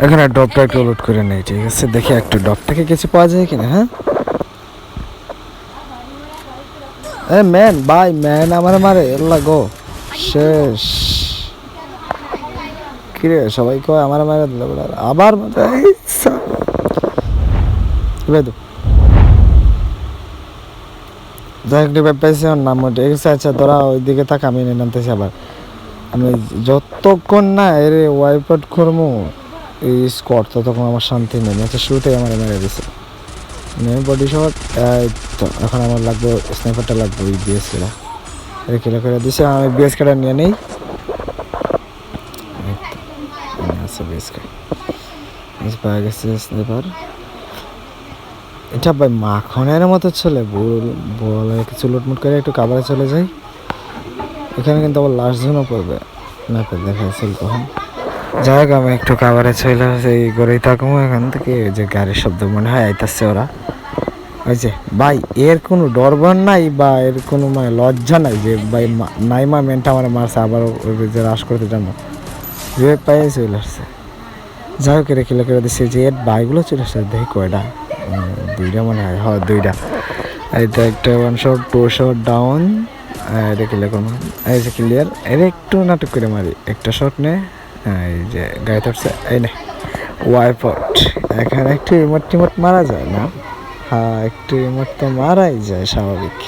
এখানে ড্রপটা একটু লোড করে নেই, ঠিক আছে? দেখি একটু ড্রপ থেকে কিছু পাওয়া যায় কিনা। হ্যাঁ ম্যান ভাই, ম্যান আমার মারে এল্লা গো শেষ। কিরে সবাই কয় আমার মারে দিল আবার যাই হোক পাইছি আমার নাম, ঠিক আছে? আচ্ছা তোরা ওইদিকে থাক, আমি নামতেছি আবার। আমি যতক্ষণ না এর ওয়াইপ আউট করবো এই স্কোয়াড ততক্ষণ আমার শান্তি নেই। ম্যাচের শুরুতেই আমার মেরে দিছে মেন বডি শট। তো এখন আমার লাগবে স্নাইপারটা, লাগবে ওই বিএসকেটা। এটা কিলো করে দিছে, আমি বিএসকেটা নিয়ে নেই। আচ্ছা বিএসকে পাওয়া গেছে স্নাইপার। এটা ভাই মাখনের মতো ছেলে, বলে কিছু লুটমুট করে একটু কাবারে চলে যায়। এখানে কিন্তু আবার লাস্ট জনও পড়বে না, দেখাইছিল তখন। যাই হোক আমি একটু কাবারে চলে সেই করেই থাকবো এখান থেকে। ওই যে গাড়ির শব্দ মনে হয় আইতাছে ওরা। ওই যে ভাই এর কোনো ডরবন নাই বা এর কোনো মানে লজ্জা নাই যে ভাই নাইমা মেনটা আমার মারছে, আবার যে রাশ করতে জানো যে পায়ে চলে আসছে। যাই হোক এটা কিলো করে দিচ্ছে যে এর বাইকগুলো চলে আসছে। দেখি কয়টা, দুইটা মনে হয়, হয় দুইটা। এটা একটা 1 শট 2 শট ডাউন। এটা কিলো করবো, এই যে ক্লিয়ার। এর একটু নাটক করে মারি, একটা শট নে। এই যে গায়ে ধরছে, এই নে ওয়াইপ আউট। এখানে একটু ইমোট টিমোট মারা যায় না? হ্যাঁ একটু ইমোট তো মারাই যায় স্বাভাবিক।